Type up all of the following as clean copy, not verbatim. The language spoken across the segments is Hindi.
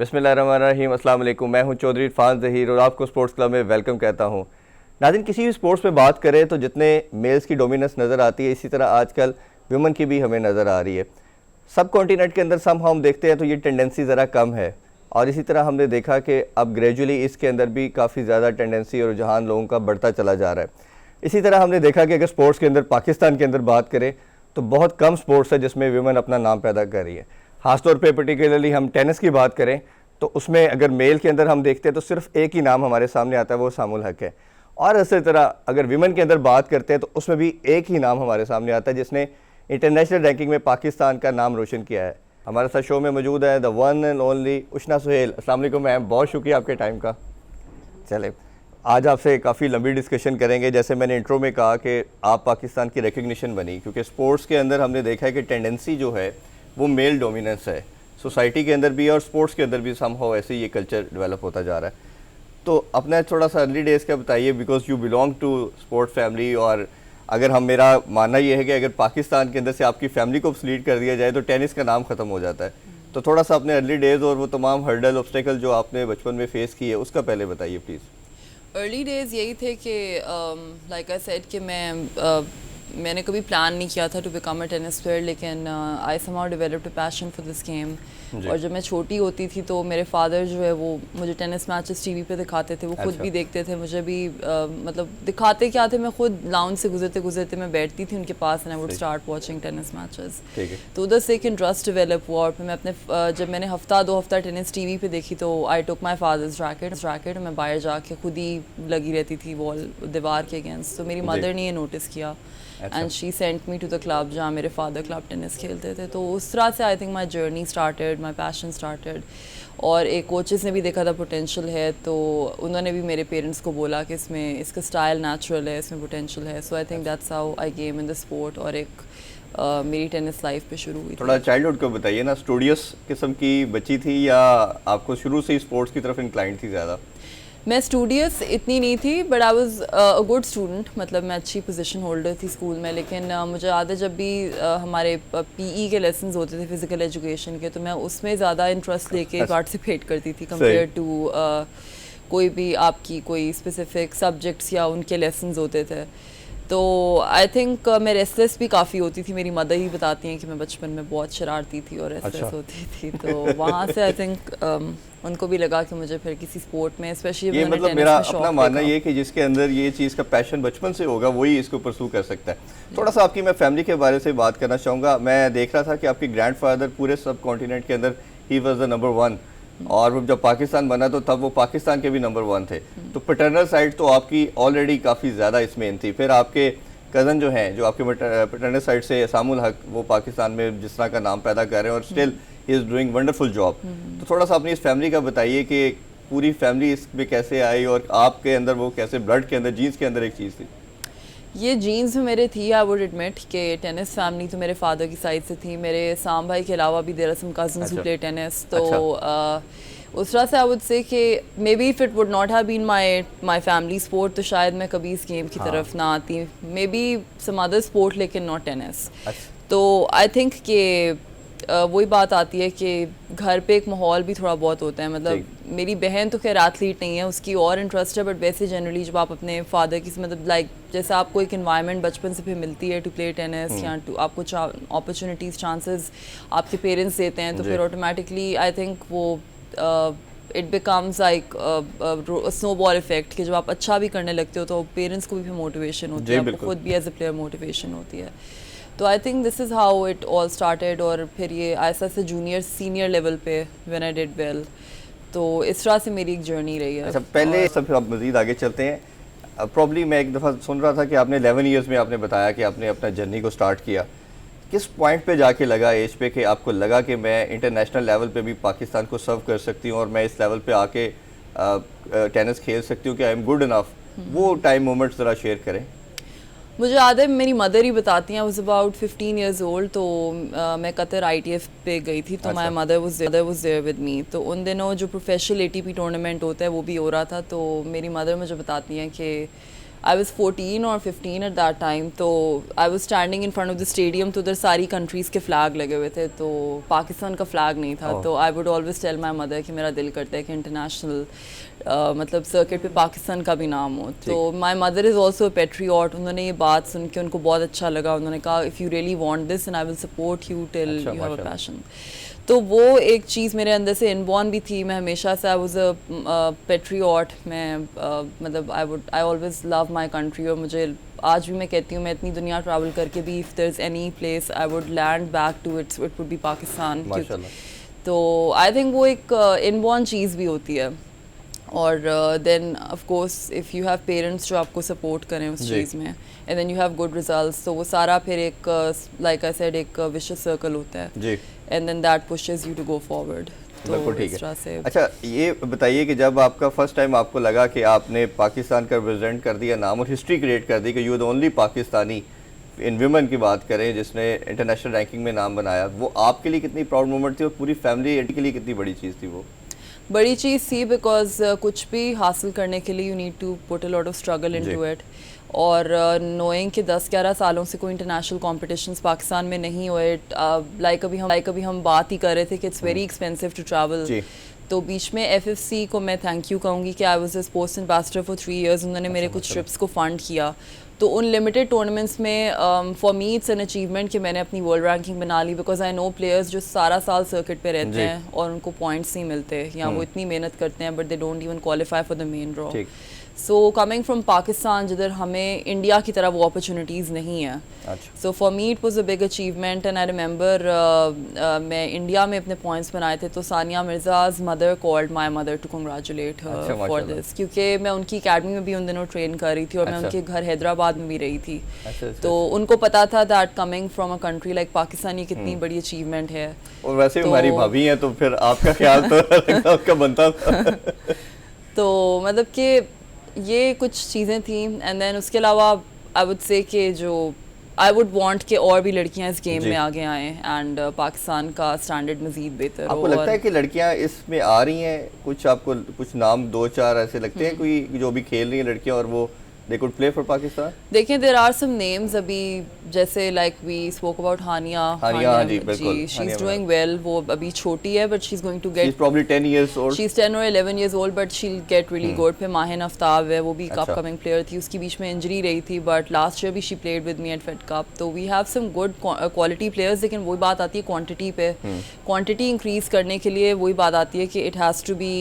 बिस्मिल्लाहिर्रहमानिर्रहीम, अस्सलाम वालेकुम। मैं हूं चौधरी इरफान ज़हीर और आपको स्पोर्ट्स क्लब में वेलकम कहता हूं। नाज़रीन, किसी भी स्पोर्ट्स में बात करें तो जितने मेल्स की डोमिनेंस नज़र आती है, इसी तरह आजकल वुमेन की भी हमें नज़र आ रही है। सब कॉन्टिनेंट के अंदर हम देखते हैं तो ये टेंडेंसी ज़रा कम है, और इसी तरह हमने देखा कि अब ग्रेजुअली इसके अंदर भी काफ़ी ज़्यादा टेंडेंसी और रुझान लोगों का बढ़ता चला जा रहा है। इसी तरह हमने देखा कि अगर स्पोर्ट्स के अंदर पाकिस्तान के अंदर बात करें तो बहुत कम स्पोर्ट्स है जिसमें वुमेन अपना नाम पैदा कर रही है। ख़ासतौर पे पर्टिकुलरली हम टेनिस की बात करें तो उसमें अगर मेल के अंदर हम देखते हैं तो सिर्फ एक ही नाम हमारे सामने आता है, वो सामुल हक है। और इसी तरह अगर विमेन के अंदर बात करते हैं तो उसमें भी एक ही नाम हमारे सामने आता है जिसने इंटरनेशनल रैंकिंग में पाकिस्तान का नाम रोशन किया है। हमारे साथ शो में मौजूद है द वन एंड ओनली उशना सुहेल। अस्सलाम वालेकुम मैम, बहुत शुक्रिया आपके टाइम का। चले, आज आपसे काफ़ी लंबी डिस्कशन करेंगे। जैसे मैंने इंट्रो में कहा कि आप पाकिस्तान की रिकग्निशन बनी, क्योंकि स्पोर्ट्स के अंदर हमने देखा है कि टेंडेंसी जो है वो मेल डोमिनेंस है, सोसाइटी के अंदर भी और स्पोर्ट्स के अंदर भी समहाउ ऐसे ये कल्चर डेवलप होता जा रहा है। तो अपना थोड़ा सा अर्ली डेज़ का बताइए, because you belong to sports family, और अगर हम मेरा मानना ये है कि अगर पाकिस्तान के अंदर से आपकी फैमिली को स्लीड कर दिया जाए तो टेनिस का नाम ख़त्म हो जाता है। तो थोड़ा सा अपने अर्ली डेज़ और वो तमाम हर्डल ऑब्स्टेकल जो आपने बचपन में फेस किए उसका पहले बताइए प्लीज़। अर्ली डेज़ यही थे कि लाइक आई सेड कि मैंने कभी प्लान नहीं किया था to become a tennis player, लेकिन I somehow developed a passion for this game. और जब मैं छोटी होती थी तो मेरे फादर जो है वो मुझे टेनिस मैचेस टीवी पे दिखाते थे, वो खुद भी देखते थे, मुझे भी मतलब दिखाते क्या थे, मैं खुद लाउंज से गुजरते गुजरते मैं बैठती थी उनके पास and I would start watching tennis matches. तो उधर से एक इंटरेस्ट डेवलप हुआ, और फिर मैं अपने जब मैंने हफ्ता 2 हफ्ता टेनिस टीवी पे देखी तो आई टुक माई फादर्स रैकेट, मैं बाहर जाके खुद ही लगी रहती थी वॉल दीवार के अगेंस्ट। तो मेरी मदर ने ये नोटिस किया and she sent me to the club जहाँ मेरे फादर क्लब टेनिस खेलते थे। तो उस तरह से I think my journey started, my passion started. और एक कोचेस ने भी देखा था पोटेंशियल है, तो उन्होंने भी मेरे पेरेंट्स को बोला कि इसका स्टाइल नेचुरल है, इसमें पोटेंशियल है। So I think that's how I came in the sport, और एक मेरी टेनिस लाइफ पे शुरू हुई। थोड़ा चाइल्डहुड को बताइए ना, स्टूडियस किस्म की बच्ची थी या आपको शुरू से ही स्पोर्ट्स की तरफ इंक्लाइंड थी ज़्यादा? मैं स्टूडियस इतनी नहीं थी, but I was a good student, मतलब मैं अच्छी पोजीशन होल्डर थी स्कूल में। लेकिन मुझे याद है जब भी हमारे पीई के लेसन्स होते थे फिज़िकल एजुकेशन के, तो मैं उसमें ज़्यादा इंटरेस्ट लेके पार्टिसिपेट करती थी कंपेयर टू कोई भी आपकी कोई स्पेसिफिक सब्जेक्ट्स या उनके लेसन्स होते थे। तो आई थिंक मैं रेस्टलेस भी काफ़ी होती थी। मेरी मदर ही बताती हैं कि मैं बचपन में बहुत शरारती थी और रेस्टलेस होती थी। तो वहाँ से आई थिंक उनको भी लगा कि मुझे फिर किसी स्पोर्ट में, स्पेशली ये मतलब मेरा अपना मानना ये कि जिसके अंदर ये चीज़ का पैशन बचपन से होगा वही इसको परसू कर सकता है। थोड़ा सा आपकी मैं फैमिली के बारे से बात करना चाहूँगा। मैं देख रहा था कि आपके ग्रैंडफादर पूरे सब कॉन्टिनेंट के अंदर ही वाज द नंबर 1, और जब पाकिस्तान बना तो तब वो पाकिस्तान के भी नंबर 1 थे। तो पैटर्नल साइड तो आपकी ऑलरेडी काफ़ी ज़्यादा इसमें थी। फिर आपके कज़न जो हैं, जो आपके पैटर्नल साइड से सामुल हक, वो पाकिस्तान में जिस तरह का नाम पैदा कर रहे हैं और still he is doing wonderful job. तो थोड़ा सा अपनी इस फैमिली का बताइए कि पूरी फैमिली इसमें कैसे आई और आपके अंदर वो कैसे ब्लड के अंदर, जीन्स के अंदर एक चीज़ थी। ये जीन्स में मेरे थी, आई वुड एडमिट कि टेनिस फैमिली तो मेरे फादर की साइड से थी। मेरे साम भाई के अलावा भी there are some cousins who play tennis. तो उस तरह से आई वुड से कि maybe if it would not have been my family sport तो शायद मैं कभी इस गेम की तरफ ना आती। Maybe some other sport लेकिन नॉट टेनिस। तो आई थिंक कि वही बात आती है कि घर पे एक माहौल भी थोड़ा बहुत होता है। मतलब मेरी बहन तो खैर एथलीट नहीं है, उसकी और इंटरेस्ट है, बट वैसे जनरली जब आप अपने फादर की मतलब लाइक जैसे आपको एक इन्वायरमेंट बचपन से फिर मिलती है टू प्ले टेनिस, या आपको अपॉर्चुनिटीज़, चांसेस आपके पेरेंट्स देते हैं, तो फिर ऑटोमेटिकली आई थिंक वो it becomes like snowball effect कि जब आप अच्छा भी करने लगते हो तो पेरेंट्स को भी फिर मोटिवेशन होती है, आपको खुद भी एज अ प्लेयर मोटिवेशन होती है। तो I think this is how it all started. और फिर ये ऐसा से जूनियर सीनियर लेवल पे व्हेन आई डिड वेल, तो इस तरह से मेरी एक जर्नी रही है। अच्छा, पहले सब फिर आप मज़ीद आगे चलते हैं। प्रॉब्ली मैं एक दफ़ा सुन रहा था कि आपने 11 ईयर्स में आपने बताया कि आपने अपना जर्नी को स्टार्ट किया। किस पॉइंट पे जाके लगा एज पे कि आपको लगा कि मैं इंटरनेशनल लेवल पे भी पाकिस्तान को सर्व कर सकती हूँ और मैं इस लेवल पे आके टेनिस खेल सकती हूँ कि आई एम गुड इनफ? वो टाइम मोमेंट ज़रा शेयर करें। मुझे याद है मेरी मदर ही बताती हैं, I was about 15 years old, तो मैं कतर ITF पे गई थी, तो my mother was there with me. तो उन दिनों जो प्रोफेशनल ATP टूर्नामेंट होता है वो भी हो रहा था। तो मेरी मदर मुझे बताती हैं कि I was 14 or 15 at that time, तो I was standing in front of the stadium, तो उधर सारी countries के flag लगे हुए थे, तो पाकिस्तान का flag नहीं था, तो I would always tell my mother कि मेरा दिल करता है कि international मतलब circuit पे पाकिस्तान का भी नाम हो, तो my mother is also a patriot, उन्होंने ये बात सुन के उनको बहुत अच्छा लगा, उन्होंने कहा if you really want this and I will support you till you have a passion. तो वो एक चीज़ मेरे अंदर से इनबॉर्न भी थी, मैं हमेशा से आई वाज अ पेट्रियट, मैं मतलब I always love my country, और मुझे आज भी मैं कहती हूँ मैं इतनी दुनिया ट्रैवल करके भी if there is any place I would land back to it would be Pakistan. तो आई थिंक वो एक इनबॉर्न चीज़ भी होती है, और then of course if you have parents जो आपको सपोर्ट करें उस चीज़ में, and then you have good results, तो वो सारा फिर एक लाइक आई सेड एक विशियस सर्कल होता है जी, and then that pushes you to go forward. बिल्कुल ठीक है. अच्छा ये बताइए कि जब आपका फर्स्ट टाइम आपको लगा कि आपने पाकिस्तान का रिप्रेजेंट कर दिया नाम और हिस्ट्री क्रिएट कर दी कि you the only Pakistani in women की बात करें जिसने इंटरनेशनल रैंकिंग में नाम बनाया, वो आपके लिए कितनी प्राउड मोमेंट थी और पूरी फैमिली के लिए कितनी बड़ी चीज़ थी? वो बड़ी चीज़ थी बिकॉज कुछ भी हासिल करने के लिए you need to put a lot of struggle into it, और नोइंग कि 10-11 सालों से कोई इंटरनेशनल कॉम्पिटिशन्स पाकिस्तान में नहीं हुए, लाइक अभी हम बात ही कर रहे थे कि it's very expensive to travel, तो बीच में FFC को मैं थैंक यू कहूँगी कि I was a sports ambassador for 3 years, उन्होंने मेरे कुछ ट्रिप्स को फंड किया, तो उन लिमिटेड टूर्नामेंट्स में for me it's an achievement कि मैंने अपनी वर्ल्ड रैंकिंग बना ली, बिकॉज आई नो प्लेयर्स जो सारा साल सर्किट पे रहते हैं और उनको पॉइंट्स नहीं मिलते, या वो इतनी मेहनत करते हैं but they don't even qualify for the main draw. So coming from Pakistan जिधर हमें इंडिया की तरह वो अपॉर्चुनिटीज़ नहीं है, so for me it was a big achievement, and I remember मैं इंडिया में अपने पॉइंट्स बनाए थे, तो Sania Mirza's mother called my mother to congratulate her for this, क्योंकि मैं उनकी अकेडमी में भी उन दिनों ट्रेन कर रही थी और मैं उनके घर हैदराबाद में भी रही थी, तो उनको पता था that coming from a country like Pakistan ये कितनी बड़ी अचीवमेंट है. और वैसे हमारी भाभी हैं तो फिर आपका ख्याल तो आपका बनता था. तो मतलब कि ये कुछ चीज़ें थी, एंड देन उसके अलावा आई वुड से कि जो आई वुड वांट कि और भी लड़कियां इस गेम में आगे आएँ एंड पाकिस्तान का स्टैंडर्ड मज़ीद बेहतर हो. आपको लगता है कि लड़कियां इसमें आ रही हैं? कुछ आपको कुछ नाम 2-4 ऐसे लगते हैं कोई जो भी खेल रही हैं लड़कियां और वो they could play for Pakistan? देखें there are some names अभी, जैसे like we spoke about हानिया जी बिल्कुल, she's doing well, वो अभी छोटी है but she's going to get, she's probably 10 years old, she's 10 or 11 years old but she'll get really good. पे माहिन आफ्ताब है, वो भी upcoming player थी, उसकी बीच में इंजरी रही थी but last year भी she played with me at Fed Cup, तो we have some good quality players, लेकिन वही बात आती है क्वांटिटी पे, क्वांटिटी इंक्रीज करने के लिए वही बात आती है कि it has to be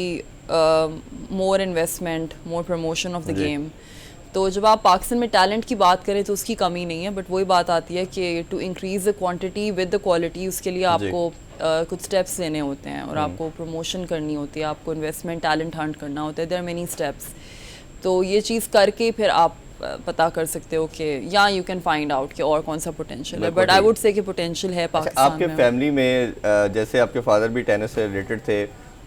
more investment, more promotion of the game. तो जब आप पाकिस्तान में टैलेंट की बात करें तो उसकी कमी नहीं है, बट वही बात आती है कि to increase the quantity with the quality, उसके लिए आपको कुछ स्टेप्स लेने होते हैं और आपको प्रमोशन करनी होती है, आपको इन्वेस्टमेंट टैलेंट हंट करना होता है, देयर आर मेनी स्टेप्स. तो ये चीज़ करके फिर आप पता कर सकते हो कि या यू कैन फाइंड आउट कि और कौन सा पोटेंशियल है, बट आई वुड से कि पोटेंशियल है पाकिस्तान में. आपके फैमिली में जैसे आपके फादर भी टेनिस से रिलेटेड थे,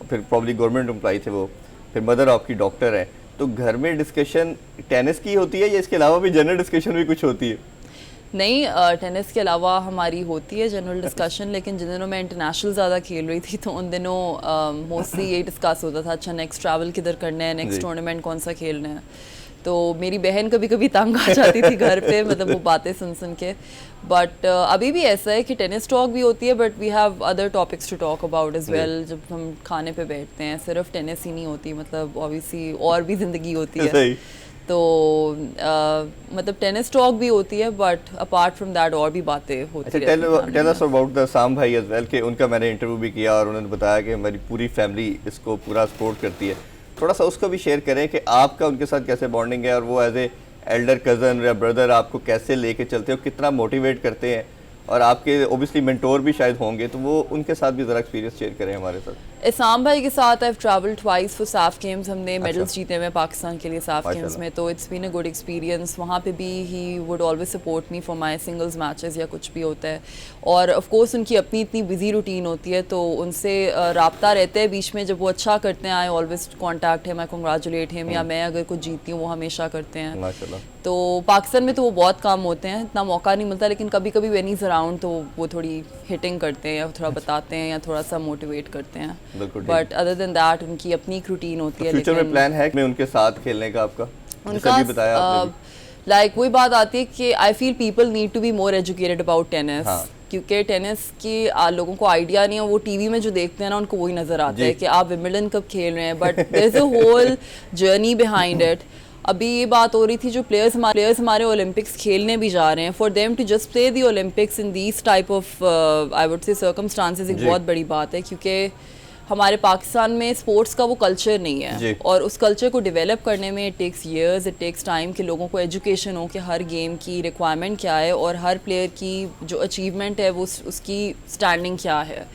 फिर प्रॉब्ली गवर्नमेंट एम्प्लॉय थे वो, फिर मदर आपकी डॉक्टर है, तो घर में डिस्कशन टेनिस की होती है या इसके अलावा भी जनरल डिस्कशन भी कुछ होती है? नहीं, टेनिस के अलावा हमारी होती है जनरल डिस्कशन, लेकिन जिन दिनों मैं इंटरनेशनल ज़्यादा खेल रही थी तो उन दिनों मोस्टली यही डिस्कस होता था, अच्छा नेक्स्ट ट्रैवल किधर करना है, नेक्स्ट टूर्नामेंट कौन सा खेलना है. तो मेरी बहन कभी कभी तंग आ जाती थी घर पे, मतलब वो बातें सुन के, बट अभी भी ऐसा है कि टेनिस टॉक भी होती है but we have other topics to talk about as well. जब हम खाने पे बैठते हैं सिर्फ टेनिस ही नहीं होती, मतलब ऑब्वियसली और भी ज़िंदगी होती है, तो मतलब टेनिस टॉक भी होती है बट अपार्ट फ्रॉम दैट और भी बातें होती है. टेल अस अबाउट द साम भाई एज वेल, कि उनका मैंने इंटरव्यू भी किया और उन्होंने बताया कि हमारी पूरी फैमिली इसको पूरा सपोर्ट करती है. थोड़ा सा उसका भी शेयर करें कि आपका उनके साथ कैसे बॉन्डिंग है और वो एज ए एल्डर कज़न या ब्रदर आपको कैसे लेके चलते हो, कितना मोटिवेट करते हैं, और आपके ओबियसली मेंटोर भी शायद होंगे, तो वो उनके साथ भी ज़रा एक्सपीरियंस शेयर करें हमारे साथ. इसाम भाई के साथ I have travelled twice for SAF games, हमने मेडल्स जीते हुए पाकिस्तान के लिए साफ गेम्स में, तो it's been a good experience. वहाँ पे भी he would always support me for my singles matches या कुछ भी होता है, और ऑफ कोर्स उनकी अपनी इतनी बिजी रूटीन होती है तो उनसे राब्ता रहते हैं बीच में. जब वो अच्छा करते हैं I always contact him, I congratulate him, या मैं अगर कुछ जीतती हूँ वो हमेशा करते हैं. माशाल्लाह. तो पाकिस्तान में तो वो बहुत कम होते हैं, इतना मौका नहीं मिलता, लेकिन कभी कभी व्हेन ही इज अराउंड तो वो थोड़ी हिटिंग करते हैं या थोड़ा बताते हैं या थोड़ा सा मोटिवेट करते हैं, बट अदर देन दैट उनकी अपनी एक रूटीन होती है. फ्यूचर में प्लान है मैं उनके साथ खेलने का आपका? उनका बताया आपने लाइक वही बात आती है कि I feel people need to be more educated about tennis, हाँ। क्योंकि टेनिस की लोगों को आइडिया नहीं है, वो टीवी में जो देखते हैं ना उनको वही नजर आता है कि आप विंबलडन कब खेल रहे हैं, but there is a whole journey behind it. अभी ये बात हो रही थी जो प्लेयर्स हमारे ओलंपिक्स खेलने भी जा रहे हैं, for them to just play the Olympics in these type of I would say circumstances एक बहुत बड़ी बात है, क्योंकि हमारे पाकिस्तान में स्पोर्ट्स का वो कल्चर नहीं है, और उस कल्चर को डेवलप करने में it takes years, it takes time कि लोगों को एजुकेशन हो कि हर गेम की रिक्वायरमेंट क्या है और हर प्लेयर की जो अचीवमेंट है वो उसकी स्टैंडिंग क्या है।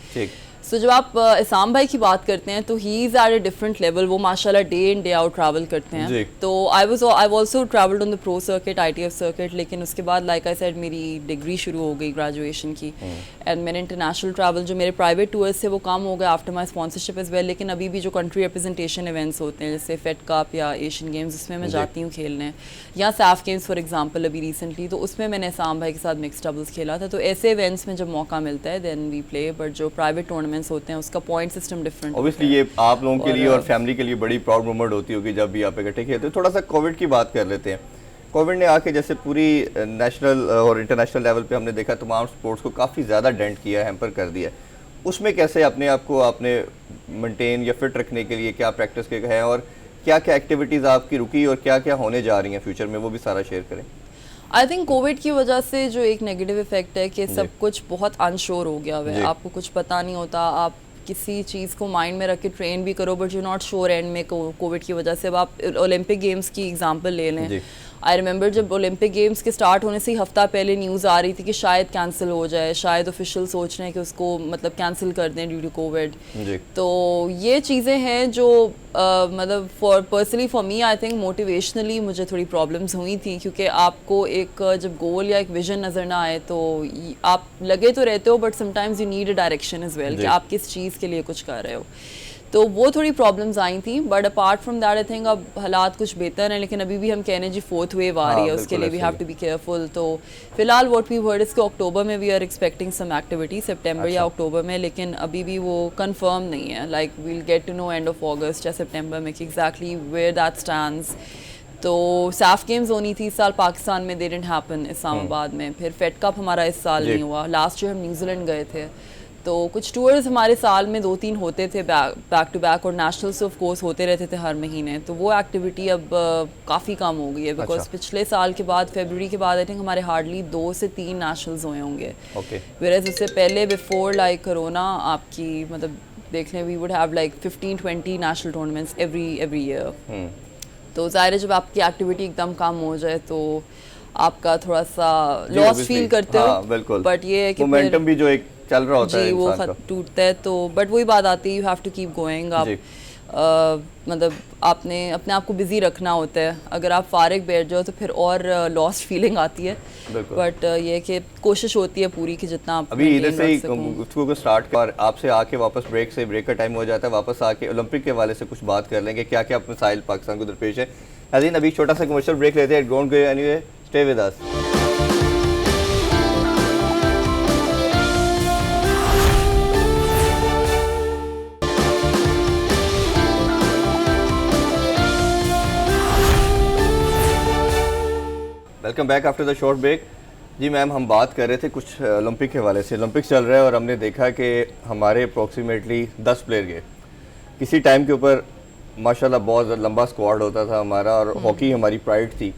सो जब आप इसाम भाई की बात करते हैं तो he is at a different level, वो माशाल्लाह day in day out travel करते हैं। तो I also travelled on the pro circuit, ITF circuit, लेकिन उसके बाद लाइक आई सेड मेरी डिग्री शुरू हो गई ग्रेजुएशन की, एंड मैंने इंटरनेशनल ट्रैवल जो मेरे प्राइवेट टूर्स थे वो कम हो गए after my sponsorship as well, लेकिन अभी भी जो कंट्री रिप्रेजेंटेशन इवेंट्स होते हैं जैसे फेड कप या एशियन गेम्स उसमें मैं जाती हूँ खेलने, या सैफ गेम्स फॉर एग्जाम्पल अभी रिसेंटली, तो उसमें मैंने इसाम भाई के साथ मिक्स डबल्स खेला था। तो ऐसे इवेंट्स में जब मौका मिलता है देन वी प्ले, बट जो प्राइवेट टूर्नामेंट्स होते हैं उसका पॉइंट सिस्टम डिफरेंट। ऑब्वियसली ये आप लोगों के लिए और फैमिली के लिए बड़ी प्राउड मोमेंट होती होगी जब भी आप इकट्ठे खेलते हो। थोड़ा सा कोविड की बात कर लेते हैं। कोविड ने आके जैसे पूरी नेशनल और इंटरनेशनल लेवल पे हमने देखा तमाम स्पोर्ट्स को काफ़ी ज़्यादा डेंट किया, हैम्पर कर दिया। उसमें कैसे अपने आप को आपने मेंटेन या फिट रखने के लिए क्या प्रैक्टिस के हैं और क्या क्या एक्टिविटीज़ आपकी रुकी और क्या क्या होने जा रही हैं फ्यूचर में, वो भी सारा शेयर करें। आई थिंक कोविड की वजह से जो एक नेगेटिव इफेक्ट है कि सब कुछ बहुत अनश्योर हो गया है, आपको कुछ पता नहीं होता, आप किसी चीज़ को माइंड में रख के ट्रेन भी करो but you not sure and में। कोविड की वजह से अब आप ओलंपिक गेम्स की एग्जांपल ले लें, आई रिमेंबर जब ओलंपिक गेम्स के स्टार्ट होने से ही हफ्ता पहले न्यूज़ आ रही थी कि शायद कैंसिल हो जाए, शायद ऑफिशियल सोच रहे हैं कि उसको मतलब कैंसिल कर दें ड्यू टू कोविड। तो ये चीज़ें हैं जो मतलब personally for me I think motivationally मुझे थोड़ी प्रॉब्लम्स हुई थी, क्योंकि आपको एक जब गोल या एक विजन नज़र ना आए तो आप लगे तो रहते हो but sometimes you need a direction as well कि आप किस चीज़ के लिए कुछ कर रहे हो। तो वो थोड़ी प्रॉब्लम्स आई थी, but apart from that I think अब हालात कुछ बेहतर हैं, लेकिन अभी भी हम कहने जी फोर्थ वेव आ रही है, उसके लिए we have to be careful. तो फिलहाल व्हाट वी हर्ड इसके अक्टूबर में we are expecting some activity, सितंबर या अक्टूबर में, लेकिन अभी भी वो कंफर्म नहीं है। Like we'll get to know end of August या सितंबर में कि एग्जैक्टली वेयर दैट स्टैंड्स। तो सैफ गेम्स होनी थी इस साल पाकिस्तान में, दे डिडंट हैपन इस्लामाबाद में। फिर फेड कप हमारा इस साल नहीं हुआ, लास्ट ईयर हम न्यूजीलैंड गए थे। तो कुछ टूर्स हमारे साल में 2-3 होते थे बैक टू बैक, और नेशनल्स ऑफ कोर्स होते रहते थे हर महीने। तो वो एक्टिविटी अब काफ़ी कम हो गई है, बिकॉज पिछले साल के बाद फरवरी के बाद आई थिंक हमारे हार्डली 2 से 3 नेशनल्स हुए होंगे। वेयरएज उससे पहले बिफोर लाइक कोरोना आपकी मतलब देख लें we would have like 15-20 national tournaments every year. तो ज़ाहिर है जब आपकी एक्टिविटी एकदम कम हो जाए तो आपका थोड़ा सा लॉस फील करते हो, बट ये है कि मोमेंटम भी जो एक चल रहा होता है वो टूटता है। तो बट वही बात आती है, you have to keep going. आप मतलब आपने अपने आप को बिजी रखना होता है, अगर आप फारिग बैठ जाओ तो फिर और लॉस्ट फीलिंग आती है, बट ये कि कोशिश होती है पूरी कि जितना आप अभी इधर से ही गुफ्तगू को स्टार्ट कर आपसे आके वापस ब्रेक का टाइम हो जाता है, वापस आके ओलंपिक के हवाले से कुछ बात कर लेंगे, क्या क्या मसाइल पाकिस्तान को दरपेश है। नाज़रीन अभी छोटा सा कमर्शियल ब्रेक लेते हैं, don't go anyway, stay with us. Welcome back after the short break. जी मैम, हम बात कर रहे थे कुछ ओलंपिक के हवाले से। ओलंपिक्स चल रहा है और हमने देखा कि हमारे अप्रॉक्सीमेटली 10 प्लेयर गए। किसी टाइम के ऊपर माशाल्लाह बहुत लंबा स्क्वाड होता था हमारा, और हॉकी हमारी प्राइड थी।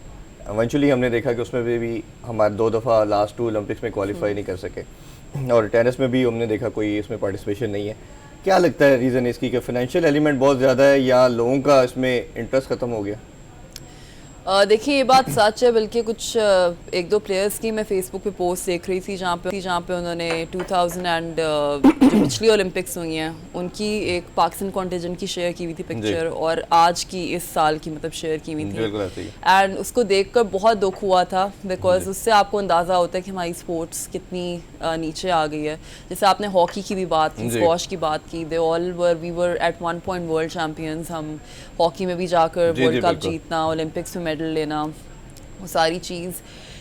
इवेंचुअली हमने देखा कि उसमें भी हमारे 2 दफ़ा लास्ट 2 ओलंपिक्स में क्वालिफाई नहीं कर सके, और टेनिस में भी हमने देखा कोई इसमें पार्टिसिपेशन नहीं है। क्या लगता है रीज़न इसकी कि फाइनेंशियल एलिमेंट बहुत ज़्यादा है या लोगों का इसमें इंटरेस्ट ख़त्म हो गया? देखिए ये बात सच है, बल्कि कुछ 1-2 प्लेयर्स की मैं फेसबुक पे पोस्ट देख रही थी जहाँ पे उन्होंने 2000 एंड जो पिछली ओलंपिक्स हुई हैं उनकी एक पाकिस्तान कॉन्टिजेंट की शेयर की हुई थी पिक्चर, और आज की इस साल की मतलब शेयर की हुई थी, एंड उसको देखकर बहुत दुख हुआ था, बिकॉज उससे आपको अंदाज़ा होता है कि हमारी स्पोर्ट्स कितनी नीचे आ गई है। जैसे आपने हॉकी की भी बात की, स्क्वॉश की बात की, we were at one point world champions. हम हॉकी में भी जाकर वर्ल्ड कप जीतना, ओलंपिक्स में मेडल लेना, वो सारी चीज़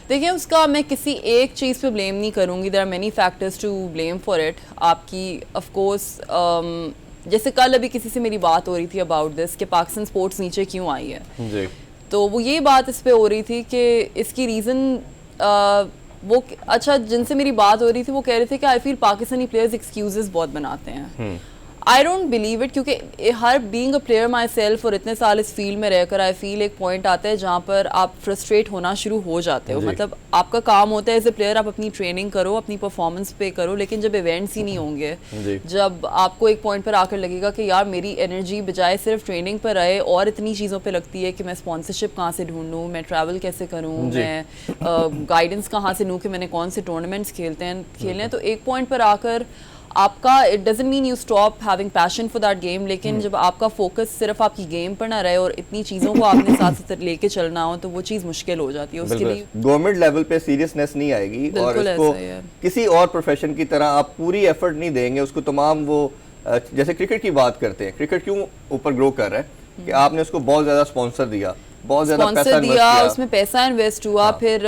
देखिए उसका मैं किसी एक चीज़ पे ब्लेम नहीं करूँगी, there are many factors to blame for it. आपकी ऑफ कोर्स जैसे कल अभी किसी से मेरी बात हो रही थी अबाउट दिस कि पाकिस्तान स्पोर्ट्स नीचे क्यों आई है, तो वो ये बात इस पे हो रही थी कि इसकी रीज़न वो अच्छा जिनसे मेरी बात हो रही थी वो कह रहे थे कि I feel Pakistani players excuses बहुत बनाते हैं। आई डोंट बिलीव इट, क्योंकि हर being a player my self और इतने साल इस फील्ड में रहकर आई फील एक पॉइंट आता है जहाँ पर आप फ्रस्ट्रेट होना शुरू हो जाते हो। मतलब आपका काम होता है एज ए प्लेयर, आप अपनी ट्रेनिंग करो, अपनी परफॉर्मेंस पे करो, लेकिन जब इवेंट्स ही नहीं होंगे, जब आपको एक पॉइंट पर आकर लगेगा कि यार मेरी एनर्जी बजाय सिर्फ ट्रेनिंग पर रहे और इतनी चीज़ों पर लगती है कि मैं स्पॉन्सरशिप कहाँ से ढूंढूँ, मैं ट्रैवल कैसे करूँ, मैं गाइडेंस कहाँ से लूँ कि मैंने कौन से टूर्नामेंट्स खेलने हैं, तो एक पॉइंट पर आकर आपका it doesn't mean you stop having passion for that game, लेकिन जब आपका फोकस सिर्फ आपकी गेम पर ना रहे और इतनी चीज़ों को आपने साथ साथ लेके चलना हो तो वो चीज़ मुश्किल हो जाती है। उसके लिए गवर्नमेंट लेवल पे सीरियसनेस नहीं आएगी और इसको किसी और प्रोफेशन की तरह आप पूरी एफर्ट नहीं देंगे उसको तमाम वो जैसे क्रिकेट की बात करते हैं, क्रिकेट क्यों ऊपर ग्रो कर रहा है कि आपने उसको बहुत ज़्यादा स्पॉन्सर दिया, बहुत ज़्यादा पैसा इन्वेस्ट किया, उसमें पैसा इन्वेस्ट हुआ। फिर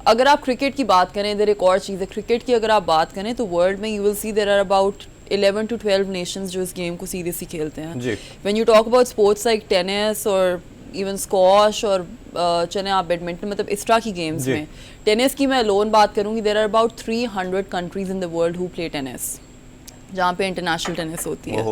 अगर आप क्रिकेट की बात करें, इधर एक और चीज़ है, क्रिकेट की अगर आप बात करें तो वर्ल्ड में you will see there are about 11 to 12 nations जो इस गेम को सीरियसली खेलते हैं। When you talk about sports like tennis और इवन स्क्वॉश और चले आप बैडमिंटन, मतलब इस तरह की गेम्स में, टेनिस की मैं लोन बात करूँगी, there are about 300 countries in the world who play tennis, जहाँ पे इंटरनेशनल टेनिस होती है।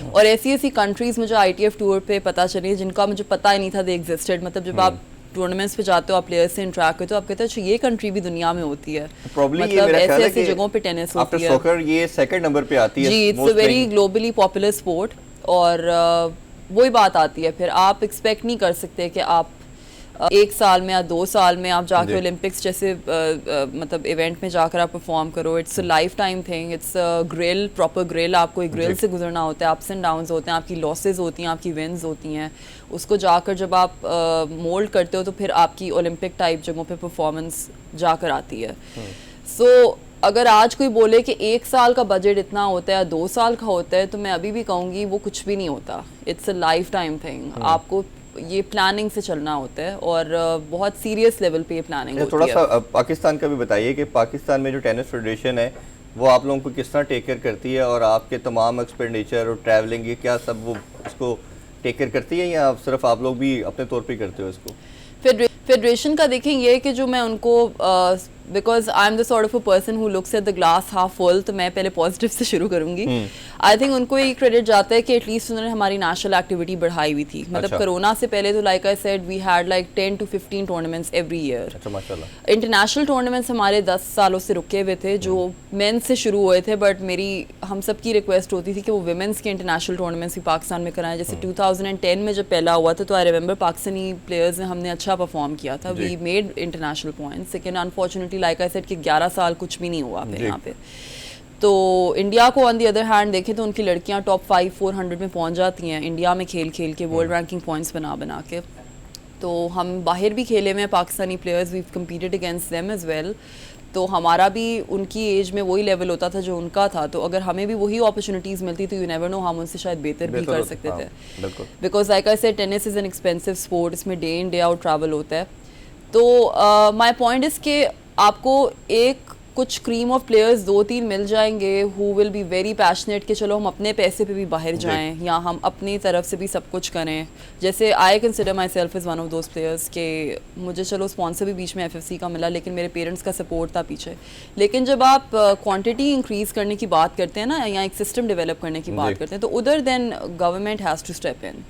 और ऐसी ऐसी कंट्रीज मुझे ITF टूर पे पता चली जिनका मुझे पता ही नहीं था दे एग्जिस्टेड। मतलब जब आप टूर्नामेंट्स पे जाते हो, आप प्लेयर्स से इंटरेक्ट करते हो, आप कहते हो अच्छा ये कंट्री भी दुनिया में होती है, मतलब ऐसे ऐसी जगहों पे टेनिस होती है। सॉकर ये सेकंड नंबर पे आती है। जी, it's a very globally popular sport. और वही बात आती है, फिर आप एक्सपेक्ट नहीं कर सकते कि आप एक साल में या 2 साल में आप जाके ओलंपिक्स जैसे मतलब इवेंट में जाकर आप परफॉर्म करो। It's a life time thing, it's a grill, proper grill, आपको एक ग्रिल से गुजरना होता है, अप्स एंड डाउन्स होते हैं, आपकी लॉसेस होती हैं, आपकी विन्स होती हैं, उसको जाकर जब आप मोल्ड करते हो तो फिर आपकी ओलंपिक टाइप जगहों पे परफॉर्मेंस जाकर आती है। सो अगर आज कोई बोले कि 1 साल का बजट इतना होता है या 2 साल का होता है, तो मैं अभी भी कहूँगी वो कुछ भी नहीं होता। It's a life time thing, आपको ये प्लानिंग से चलना होता है और बहुत सीरियस लेवल पे ये प्लानिंग होती है। थोड़ा सा पाकिस्तान का भी बताइए कि पाकिस्तान में जो टेनिस फेडरेशन है वो आप लोगों को किस तरह टेक केयर करती है और आपके तमाम एक्सपेंडिचर और ट्रैवलिंग ये क्या सब वो इसको टेक केयर करती है या सिर्फ आप लोग भी अपने तौर पे करते हो इसको? फेडरेशन का देखें ये है कि जो मैं उनको because I am the sort of a person who looks at the glass half full, तो मैं पहले पॉजिटिव से शुरू करूंगी। आई थिंक उनको ये क्रेडिट जाता है कि एटलीस्ट उन्होंने हमारी नेशनल एक्टिविटी बढ़ाई हुई थी। मतलब कोरोना से पहले तो like I said we had like 10 to 15 tournaments every year. International tournaments हमारे 10 सालों से रुके हुए थे जो मेंस से शुरू हुए थे, बट मेरी हम सब की रिक्वेस्ट होती थी कि वो विमेंस के इंटरनेशनल टूर्नामेंट्स भी पाकिस्तान में कराएं। जैसे 2010 में जब पहला हुआ था तो आई रिमेंबर पाकिस्तानी प्लेयर्स ने हमने अच्छा परफॉर्म किया था, वी मेड इंटरनेशनल पॉइंट्स। लेकिन अनफॉर्चुनेटली लाइक आई सेड कि 11 साल कुछ भी नहीं हुआ पे यहाँ पे। तो इंडिया को ऑन दी अदर हैंड देखें तो उनकी लड़कियाँ टॉप 500-400 में पहुँच जाती हैं इंडिया में खेल खेल के, वर्ल्ड रैंकिंग पॉइंट्स बना के। तो हम बाहर भी खेले हुए हैं Pakistani players, we competed against them as well. तो हमारा भी उनकी एज में वही लेवल होता था जो उनका था, तो अगर हमें भी वही अपॉर्चुनिटीज़ मिलती तो यू नेवर नो, हम उनसे शायद बेहतर भी कर सकते थे। Because like I said tennis is an expensive sport, इसमें day in day out travel होता है। तो माई पॉइंट इज़ के आपको एक कुछ क्रीम ऑफ प्लेयर्स 2-3 मिल जाएंगे who will be very passionate कि चलो हम अपने पैसे पे भी बाहर जाएं या हम अपनी तरफ से भी सब कुछ करें। जैसे I consider my self is one of those players के मुझे चलो स्पॉन्सर भी बीच में FFC का मिला, लेकिन मेरे पेरेंट्स का सपोर्ट था पीछे। लेकिन जब आप क्वांटिटी इंक्रीज़ करने की बात करते हैं ना, या एक सिस्टम डेवलप करने की बात करते हैं, तो उधर then government has to step in,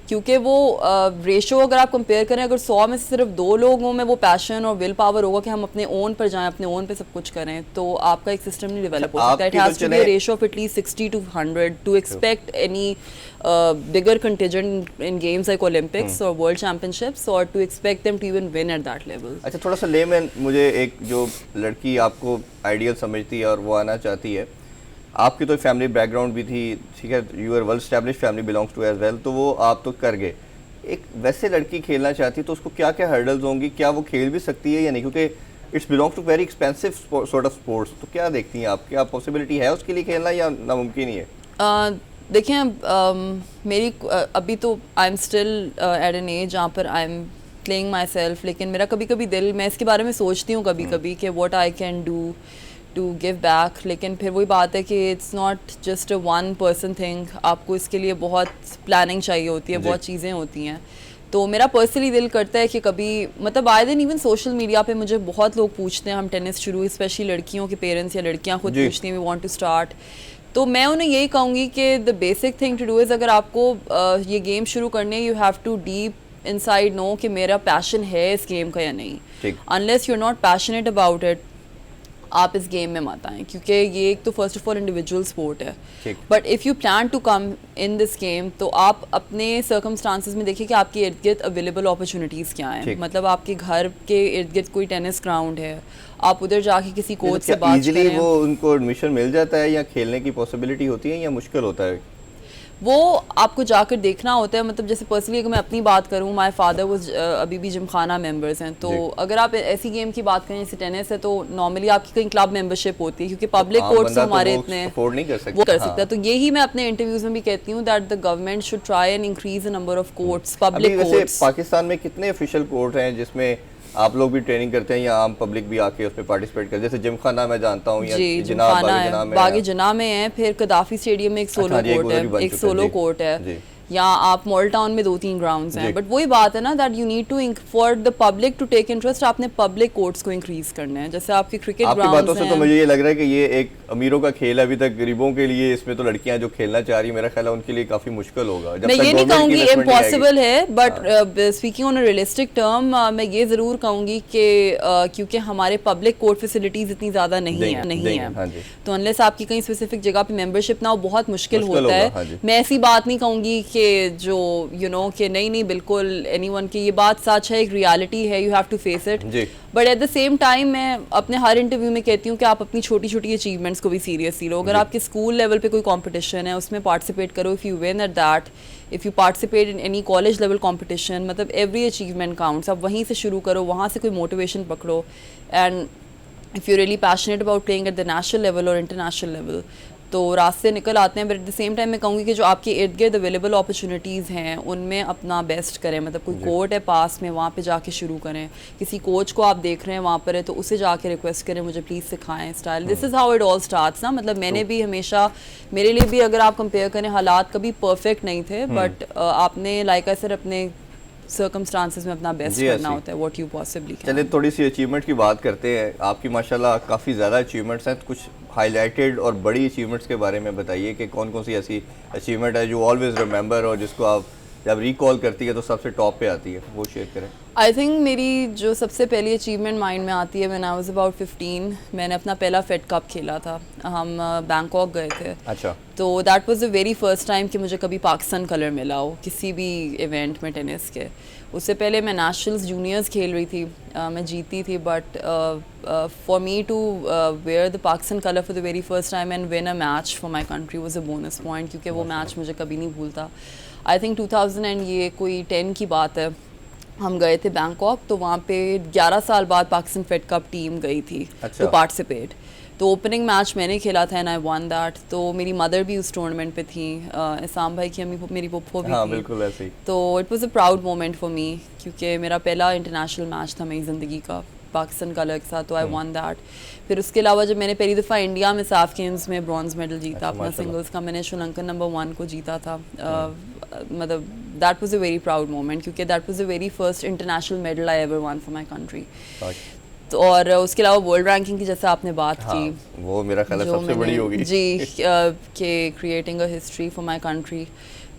क्योंकि वो रेशो अगर आप कंपेयर करें, अगर 100 में से सिर्फ 2 लोगों में वो पैशन और विल पावर होगा कि हम अपने ओन पर जाएं, अपने ओन पर सब कुछ करें, तो आपका एक सिस्टम नहीं डेवलप हो सकता। It has to be a ratio of at least 60 to 100 to expect any bigger contingent in games like Olympics और वर्ल्ड चैंपियनशिप्स, और to expect them to even win at that level. अच्छा, थोड़ा सा लेमैन, मुझे एक जो लड़की आपको आइडियल समझती है और वो आना चाहती है, आपकी तो फैमिली बैकग्राउंड भी थी, ठीक है, you are well established family belongs to as well, तो वो आप तो कर गए। एक वैसे लड़की खेलना चाहती है तो उसको क्या क्या हर्डल्स होंगी, क्या वो खेल भी सकती है या नहीं, क्योंकि it's belongs to very expensive sort of sports, तो क्या देखती हैं आप, क्या पॉसिबिलिटी है उसके लिए खेलना या नामुमकिन ही है? देखिए मेरी अभी तो I am still at an age जहाँ पर I am playing myself, लेकिन मेरा कभी कभी दिल, मैं इसके बारे में सोचती हूँ कभी कभी कि what I can do to give back, लेकिन फिर वही बात है कि it's not just a one person thing, आपको इसके लिए बहुत प्लानिंग चाहिए होती है, बहुत चीज़ें होती हैं। तो मेरा पर्सनली दिल करता है कि कभी मतलब आए दिन इवन सोशल मीडिया पे मुझे बहुत लोग पूछते हैं हम टेनिस शुरू, स्पेशली लड़कियों के पेरेंट्स या लड़कियां खुद पूछती हैं वी वांट टू स्टार्ट, तो मैं उन्हें यही कहूँगी कि the basic thing to do is अगर आपको ये गेम शुरू करने you have to deep inside know कि मेरा पैशन है इस गेम का या नहीं। Unless you are not passionate about it आप इस गेम में मत आएँ, क्योंकि ये एक तो first of all individual sport है। But if you plan to come in this game तो आप अपने सर्कमस्टांसिस में देखिए कि आपके इर्द गिर्द अवेलेबल अपॉर्चुनिटीज़ क्या हैं। मतलब आपके घर के इर्द गिर्द कोई टेनिस ग्राउंड है, आप उधर जाके किसी कोच से बात करें। वो उनको एडमिशन मिल जाता है या खेलने की पॉसिबिलिटी होती है या मुश्किल होता है? वो आपको जाकर देखना होता है। मतलब जैसे पर्सनली अगर मैं अपनी बात करूँ, माय फादर वाज अभी भी जिमखाना मेंबर्स हैं, तो अगर आप ऐसी गेम की बात करें जैसे टेनिस है तो नॉर्मली आपकी कहीं क्लब मेंबरशिप होती है, क्योंकि पब्लिक कोर्ट्स हमारे इतने अफोर्ड नहीं कर सकते। वो कर सकता है। तो यही मैं अपने इंटरव्यूज में भी कहती हूँ that the government should try and increase the number of courts, public courts. Pakistan में कितने ऑफिशियल कोर्ट हैं जिसमें आप लोग भी ट्रेनिंग करते हैं या आम पब्लिक भी आके उसमें पार्टिसिपेट करते हैं? जैसे जिमखाना मैं जानता हूँ, या जिमखाना है, बागी जना में है, फिर कदाफी स्टेडियम में एक सोलो कोर्ट है, एक सोलो कोर्ट है, या आप मॉल टाउन में 2-3 ग्राउंड्स हैं। बट वही बात है ना that you need to for the public to take interest, आपने पब्लिक कोर्ट्स को इंक्रीज करना है। जैसे आपके क्रिकेट ग्राउंड्स हैं। आपकी बातों से तो मुझे ये लग रहा है कि ये एक अमीरों का खेल है अभी तक, गरीबों के लिए इसमें तो लड़कियां जो खेलना चाह रही है मेरा ख्याल है उनके लिए काफी मुश्किल होगा। मैं ये नहीं कहूँगी इम्पॉसिबल है, but speaking on a realistic term मैं ये जरूर कहूँगी कि क्योंकि हमारे पब्लिक कोर्ट फैसिलिटीज इतनी ज्यादा नहीं है, तो अनलेस आपकी कहीं स्पेसिफिक जगह पे मेंबरशिप ना हो बहुत मुश्किल होता है। मैं ऐसी बात नहीं कहूँगी कि जो कि नहीं बिल्कुल एनीवन की, ये बात सच है, एक रियलिटी है, you have to face it. But at the same time मैं अपने हर इंटरव्यू में कहती हूँ कि आप अपनी छोटी छोटी अचीवमेंट्स को भी सीरियसली लो। अगर आपके स्कूल लेवल पे कोई कंपटीशन है उसमें पार्टिसिपेट करो, if you win at that, if you participate in any college level competition, मतलब एवरी अचीवमेंट काउंट्स। आप वहीं से शुरू करो, वहाँ से कोई मोटिवेशन पकड़ो, and if you really passionate about playing at the national level और इंटरनेशनल लेवल तो रास्ते निकल आते हैं। But at the same time मैं कहूँगी कि जो आपके इर्द गिर्द अवेलेबल अपॉर्चुनिटीज़ हैं उनमें अपना बेस्ट करें। मतलब कोई कोर्ट है पास में, वहाँ पे जाके शुरू करें। किसी कोच को आप देख रहे हैं वहाँ पर है तो उसे जाके रिक्वेस्ट करें मुझे प्लीज़ सिखाएं style. This is how it all starts ना। मतलब मैंने भी हमेशा, मेरे लिए भी अगर आप कंपेयर करें, हालात कभी परफेक्ट नहीं थे, बट आपने लाइक आई सेड अपने सर्कमस्टांसेस में अपना बेस्ट करना होता है व्हाट यू पॉसिबली कैन। चलिए थोड़ी सी अचीवमेंट की बात करते हैं। आपकी माशाल्लाह काफ़ी ज़्यादा अचीवमेंट्स हैं, कुछ हाईलाइटेड और बड़ी अचीवमेंट्स के बारे में बताइए कि कौन कौन सी ऐसी अचीवमेंट है जो ऑलवेज रिमेंबर और जिसको आप जब रिकॉल करती है तो सबसे टॉप पे आती है, वो शेयर करें। आई थिंक मेरी जो सबसे पहली अचीवमेंट माइंड में आती है, व्हेन आई वाज अबाउट 15 मैंने अपना पहला फेड कप खेला था। हम बैंकॉक गए थे। अच्छा। तो that was the very first time कि मुझे कभी पाकिस्तान कलर मिला हो किसी भी इवेंट में टेनिस के। उससे पहले मैं नेशनल्स जूनियर्स खेल रही थी, मैं जीती थी, but for me to wear the Pakistan colour for the very first time and win a match for my country was a bonus point, क्योंकि वो मैच मुझे कभी नहीं भूलता। आई थिंक 2010 की बात है, हम गए थे बैंकॉक, तो वहाँ पे 11 साल बाद पाकिस्तान फेड कप टीम गई थी टू पार्टिसिपेट। तो ओपनिंग मैच मैंने खेला था एंड आई वन दैट। तो मेरी मदर भी उस टूर्नामेंट पे थी, इसाम भाई की अम्मी मेरी पुप्पो भी थी। बिल्कुल ऐसे ही। तो it was a proud moment for me, क्योंकि मेरा पहला इंटरनेशनल मैच था मेरी ज़िंदगी का पाकिस्तान कलर के साथ, तो आई वन दैट। फिर उसके अलावा जब मैंने पहली दफ़ा इंडिया में साफ गेम्स में ब्रॉन्ज मेडल जीता अपना सिंगल्स का, मैंने श्रीलंकन नंबर 1 को जीता था। मतलब that was a very proud moment, क्योंकि that was the very first international medal I ever won for my country. तो और उसके अलावा वर्ल्ड रैंकिंग की जैसे आपने बात की, वो मेरा ख्याल है सबसे बड़ी होगी जी, के creating a history for my country.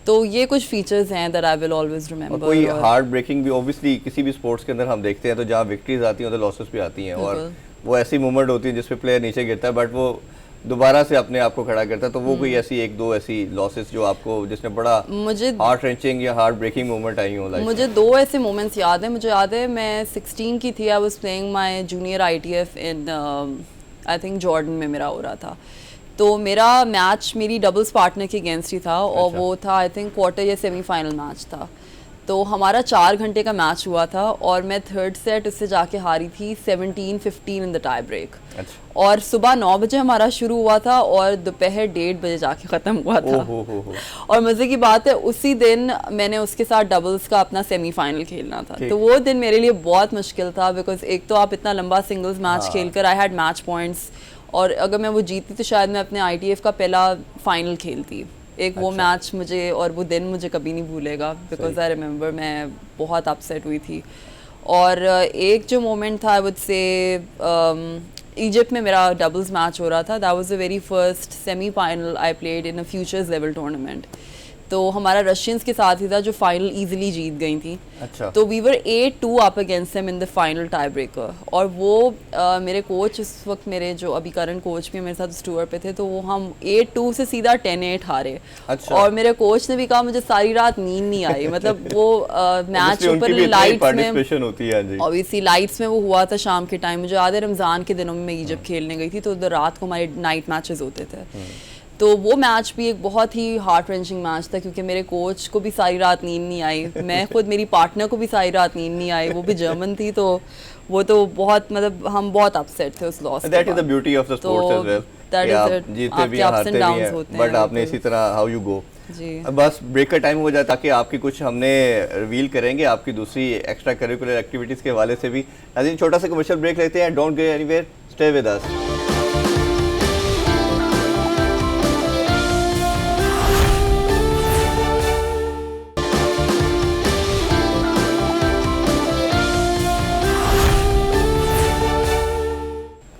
तो ये कुछ फीचर्स हैं that I will always remember. कोई हार्ट ब्रेकिंग भी ऑब्वियसली किसी भी स्पोर्ट्स के अंदर हम देखते हैं, तो जहाँ विक्ट्रीज आती हैं तो लॉसेस भी आती हैं, और वो ऐसी मूवमेंट होती है जिसपे प्लेयर नीचे गिरता है बट वो दोबारा से अपने आप को खड़ा करता है। तो वो कोई ऐसी 1-2 ऐसी लॉसेस जो आपको जिसने बड़ा मुझे हार्ट रेंचिंग या हार्ट ब्रेकिंग मोमेंट आई हो? मुझे 2 ऐसे मोमेंट्स याद है। मुझे याद है मैं 16 की थी, I was playing my junior ITF in I think Jordan में मेरा हो रहा था। तो मेरा मैच मेरी डबल्स पार्टनर के अगेंस्ट ही था, और वो था आई थिंक क्वार्टर या सेमीफाइनल मैच था। तो हमारा 4 घंटे का मैच हुआ था और मैं थर्ड सेट उससे जाके हारी थी 17-15 इन द टाई ब्रेक। और सुबह 9 बजे हमारा शुरू हुआ था और दोपहर 1:30 बजे जाके ख़त्म हुआ था। और मज़े की बात है उसी दिन मैंने उसके साथ डबल्स का अपना सेमीफाइनल खेलना था। तो वो दिन मेरे लिए बहुत मुश्किल था, बिकॉज एक तो आप इतना लंबा सिंगल्स मैच खेलकर, आई हैड मैच पॉइंट्स, और अगर मैं वो जीतती तो शायद मैं अपने ITF का पहला फाइनल खेलती। एक वो मैच मुझे और वो दिन मुझे कभी नहीं भूलेगा, बिकॉज आई रिमेंबर मैं बहुत अपसेट हुई थी। और एक जो मोमेंट था आई वुड से इजिप्ट में मेरा डबल्स मैच हो रहा था, that was the very first semifinal I played in a futures level tournament. तो हमारा रशियंस के साथ ही था जो फाइनल इजीली जीत गई थी। अच्छा। तो we were 8-2 up against them in the final tie breaker. और वो मेरे कोच उस वक्त, मेरे जो अभी करंट कोच भी मेरे साथ उस टूर पे थे, तो वो हम 8-2 से सीधा 10-8 हारे। अच्छा। और मेरे कोच ने भी कहा मुझे सारी रात नींद नहीं आई। मतलब वो मैच ऊपर लाइट्स में होती है, ऑब्वियसली लाइट्स में वो हुआ था शाम के टाइम। मुझे याद है रमज़ान के दिनों में मैं इजिप्ट खेलने गई थी, तो उधर रात को हमारे नाइट मैचेस होते थे। तो वो मैच भी एक बहुत ही हार्ट रेंचिंग मैच था, क्योंकि मेरे कोच को भी सारी रात नींद नहीं आई, मैं खुद, मेरी पार्टनर को भी सारी रात नींद नहीं आई, वो भी जर्मन थी। तो वो तो बहुत, मतलब हम बहुत अपसेट थे उस लॉस के बाद। That is the beauty of the sports as well, that आप जीते भी हैं, हारते भी हैं, बट आपने इसी तरह हाउ यू गो। जी। बस ब्रेक का टाइम हो जाता कि आपकी कुछ हमने रिवील करेंगे आपकी दूसरी एक्स्ट्रा करिकुलर एक्टिविटीज के हवाले से भी। नाज़रीन, छोटा सा कमर्शियल ब्रेक लेते हैं, don't go anywhere, stay with us.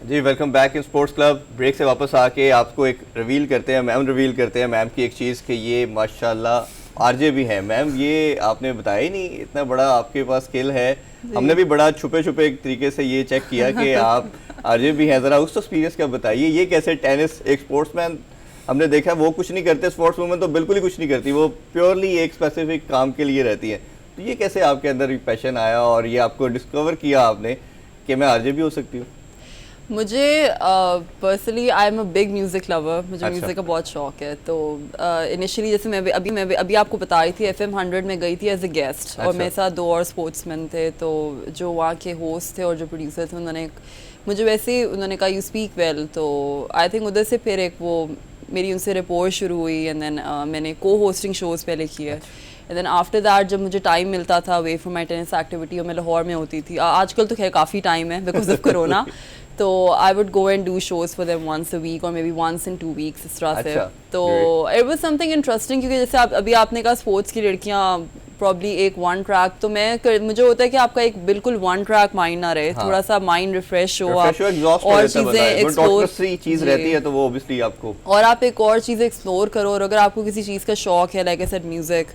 जी, welcome back in sports club. Break से वापस आके आपको एक रिवील करते हैं, मैम रिवील करते हैं मैम की एक चीज़ कि ये माशाल्लाह आरजे भी है। मैम, ये आपने बताया ही नहीं, इतना बड़ा आपके पास स्किल है। हमने भी बड़ा छुपे छुपे एक तरीके से ये चेक किया कि आप आरजे भी हैं। ज़रा उस एक्सपीरियंस का बताइए, ये कैसे टेनिस, एक स्पोर्ट्समैन हमने देखा वो कुछ नहीं करते, स्पोर्ट्स वूमेन तो बिल्कुल ही कुछ नहीं करती, वो प्योरली एक स्पेसिफिक काम के लिए रहती है। तो ये कैसे आपके अंदर पैशन आया और ये आपको डिस्कवर किया आपने कि मैं आरजे भी हो सकती हूँ? मुझे personally I am a big music lover, मुझे म्यूज़िक का बहुत शौक है। तो इनिशियली जैसे मैं अभी आपको बता रही थी, FM 100 में गई थी एज अ गेस्ट, और मेरे साथ 2 और स्पोर्ट्समैन थे। तो जो वहाँ के होस्ट थे और जो प्रोड्यूसर थे, उन्होंने मुझे वैसे उन्होंने कहा यू स्पीक वेल। तो आई थिंक उधर से फिर एक वो मेरी उनसे रिपोर्ट शुरू हुई, एंड देन मैंने को होस्टिंग शोज़ पहले किए। एंड देन आफ्टर दैट जब मुझे टाइम मिलता था away from my tennis activity, और मैं लाहौर में होती थी, आजकल तो खैर काफ़ी टाइम है बिकॉज ऑफ कोरोना, तो I would go and do shows for them once a week और maybe once in 2 weeks, इस तरह से। तो इट वाज समथिंग इंटरेस्टिंग, क्योंकि जैसे अभी आपने कहा स्पोर्ट्स की लड़कियाँ प्रॉब्ली एक वन ट्रैक, तो मुझे होता है कि आपका एक बिल्कुल वन ट्रैक माइंड ना रहे, थोड़ा सा माइंड रिफ्रेश हो, आप और चीज़ें एक्सप्लोर चीज़ रहती है तो वो ऑब्वियसली आपको, और आप एक और चीज़ एक्सप्लोर करो। और अगर आपको किसी चीज़ का शौक है, लाइक आई सेड म्यूजिक,